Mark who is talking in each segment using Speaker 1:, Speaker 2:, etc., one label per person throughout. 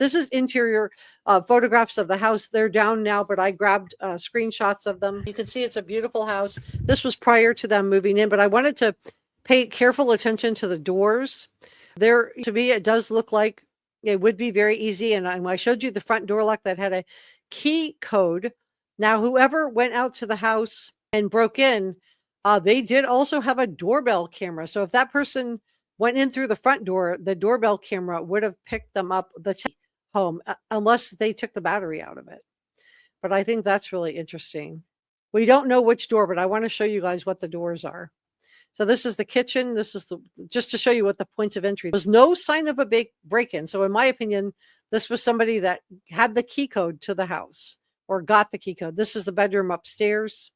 Speaker 1: This is interior photographs of the house. They're down now, but I grabbed screenshots of them. You can see it's a beautiful house. This was prior to them moving in, but I wanted to pay careful attention to the doors. There, to me, it does look like it would be very easy. And I showed you the front door lock that had a key code. Now, whoever went out to the house and broke in, they did also have a doorbell camera. So if that person went in through the front door, the doorbell camera would have picked them up the home, unless they took the battery out of it. But I think that's really interesting. We don't know which door, but I want to show you guys what the doors are. So this is the kitchen. This is just to show you what the points of entry. There's no sign of a big break-in. So in my opinion, this was somebody that had the key code to the house or got the key code. This is the bedroom upstairs.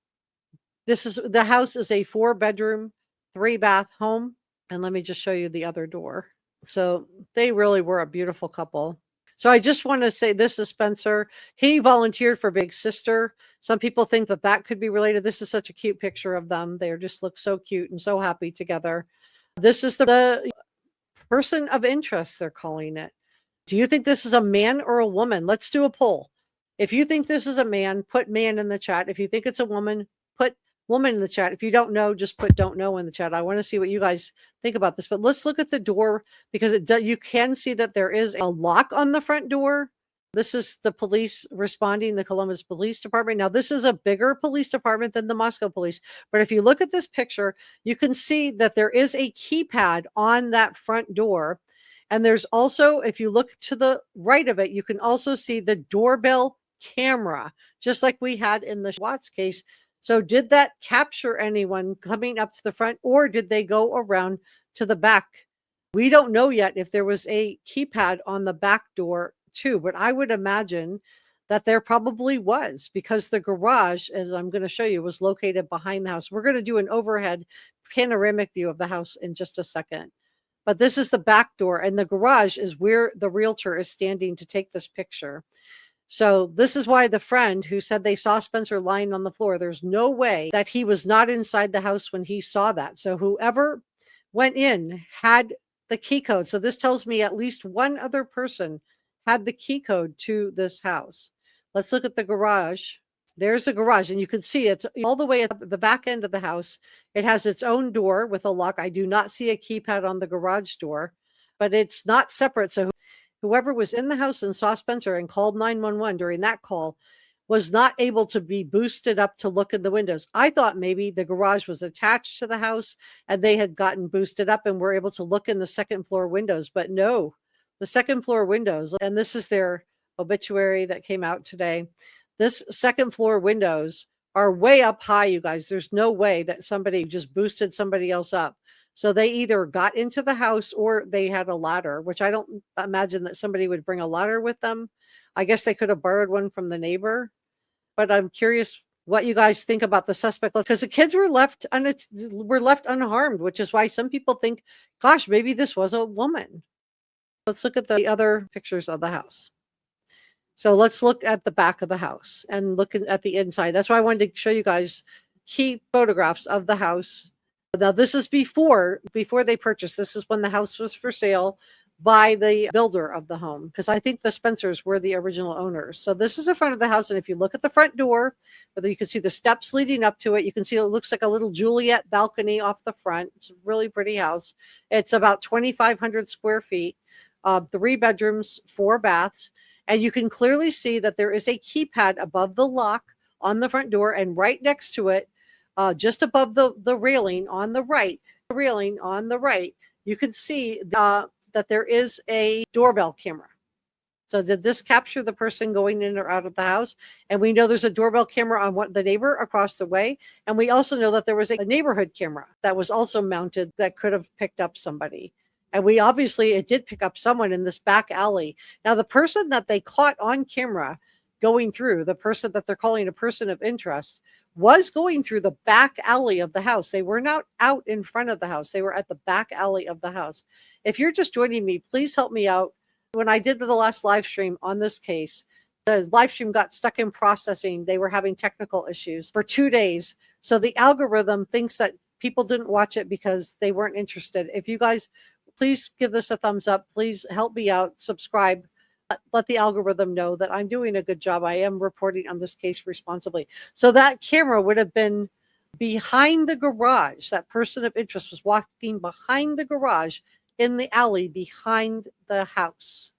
Speaker 1: The house is a 4-bedroom, 3-bath home. And let me just show you the other door. So they really were a beautiful couple. So I just want to say, this is Spencer. He volunteered for Big Sister. Some people think that that could be related. This is such a cute picture of them. They just look so cute and so happy together. This is the person of interest, they're calling it. Do you think this is a man or a woman? Let's do a poll. If you think this is a man, put man in the chat. If you think it's a woman, put woman in the chat. If you don't know, just put don't know in the chat. I want to see what you guys think about this. But let's look at the door, because you can see that there is a lock on the front door. This is the police responding, the Columbus Police Department. Now, this is a bigger police department than the Moscow Police. But if you look at this picture, you can see that there is a keypad on that front door. And there's also, if you look to the right of it, you can also see the doorbell camera, just like we had in the Watts case. So did that capture anyone coming up to the front, or did they go around to the back? We don't know yet if there was a keypad on the back door too, but I would imagine that there probably was, because the garage, as I'm going to show you, was located behind the house. We're going to do an overhead panoramic view of the house in just a second. But this is the back door, and the garage is where the realtor is standing to take this picture. So this is why the friend who said they saw Spencer lying on the floor, there's no way that he was not inside the house when he saw that. So whoever went in had the key code. So this tells me at least one other person had the key code to this house. Let's look at the garage. There's a garage, and you can see it's all the way at the back end of the house. It has its own door with a lock. I do not see a keypad on the garage door, but it's not separate. So whoever was in the house and saw Spencer and called 911 during that call was not able to be boosted up to look in the windows. I thought maybe the garage was attached to the house and they had gotten boosted up and were able to look in the second floor windows, but no, the second floor windows, and this is their obituary that came out today. This second floor windows are way up high, you guys. There's no way that somebody just boosted somebody else up. So they either got into the house or they had a ladder, which I don't imagine that somebody would bring a ladder with them. I guess they could have borrowed one from the neighbor. But I'm curious what you guys think about the suspect, because the kids were left unharmed, which is why some people think, gosh, maybe this was a woman. Let's look at the other pictures of the house. So let's look at the back of the house and look at the inside. That's why I wanted to show you guys key photographs of the house. Now, this is before they purchased. This is when the house was for sale by the builder of the home, because I think the Spencers were the original owners. So this is the front of the house. And if you look at the front door, whether you can see the steps leading up to it, you can see it looks like a little Juliet balcony off the front. It's a really pretty house. It's about 2,500 square feet, 3 bedrooms, 4 baths. And you can clearly see that there is a keypad above the lock on the front door, and right next to it, just above the railing on the right, you can see that there is a doorbell camera. So did this capture the person going in or out of the house? And we know there's a doorbell camera on the neighbor across the way. And we also know that there was a neighborhood camera that was also mounted that could have picked up somebody. And it did pick up someone in this back alley. Now, the person that they caught on camera going through, the person that they're calling a person of interest, was going through the back alley of the house. They were not out in front of the house. They were at the back alley of the house. If you're just joining me, please help me out. When I did the last live stream on this case, the live stream got stuck in processing. They were having technical issues for 2 days. So the algorithm thinks that people didn't watch it because they weren't interested. If you guys, please give this a thumbs up. Please help me out. Subscribe. let the algorithm know that I'm doing a good job. I am reporting on this case responsibly. So that camera would have been behind the garage. That person of interest was walking behind the garage in the alley behind the house.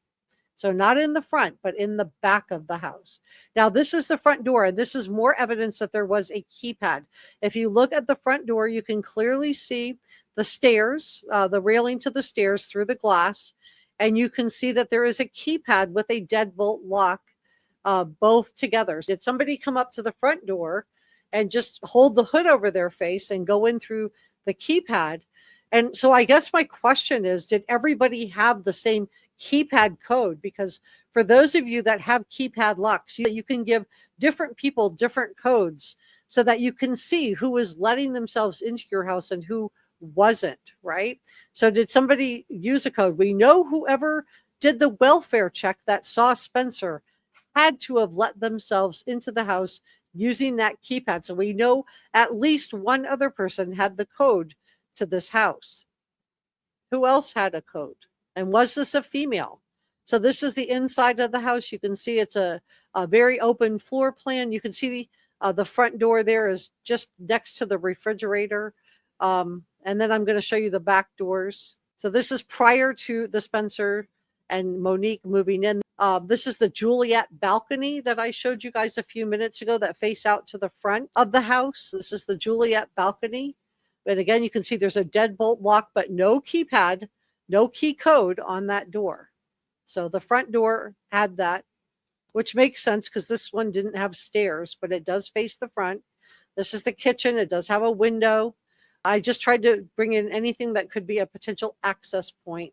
Speaker 1: So not in the front, but in the back of the house. Now, this is the front door, and this is more evidence that there was a keypad. If you look at the front door, you can clearly see the stairs, the railing to the stairs through the glass, and you can see that there is a keypad with a deadbolt lock, both together. Did somebody come up to the front door and just hold the hood over their face and go in through the keypad? And so I guess my question is, did everybody have the same keypad code? Because for those of you that have keypad locks, you can give different people different codes so that you can see who is letting themselves into your house and who wasn't, right? So did somebody use a code? We know whoever did the welfare check that saw Spencer had to have let themselves into the house using that keypad. So we know at least one other person had the code to this house. Who else had a code? And was this a female? So this is the inside of the house. You can see it's a very open floor plan. You can see the front door there is just next to the refrigerator. And then I'm going to show you the back doors. So this is prior to the Spencer and Monique moving in. This is the Juliet balcony that I showed you guys a few minutes ago that face out to the front of the house. This is the Juliet balcony. And again, you can see there's a deadbolt lock, but no keypad, no key code on that door. So the front door had that, which makes sense because this one didn't have stairs, but it does face the front. This is the kitchen. It does have a window. I just tried to bring in anything that could be a potential access point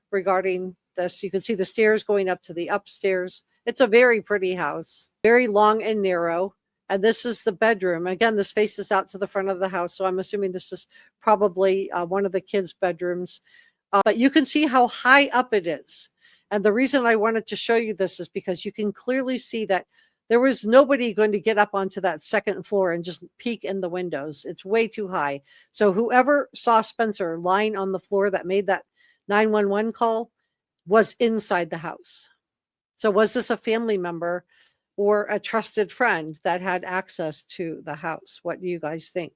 Speaker 1: regarding this. You can see the stairs going up to the upstairs. It's a very pretty house, very long and narrow. And this is the bedroom. Again, this faces out to the front of the house. So I'm assuming this is probably one of the kids' bedrooms. But you can see how high up it is. And the reason I wanted to show you this is because you can clearly see that there was nobody going to get up onto that second floor and just peek in the windows. It's way too high. So whoever saw Spencer lying on the floor that made that 911 call was inside the house. So was this a family member or a trusted friend that had access to the house? What do you guys think?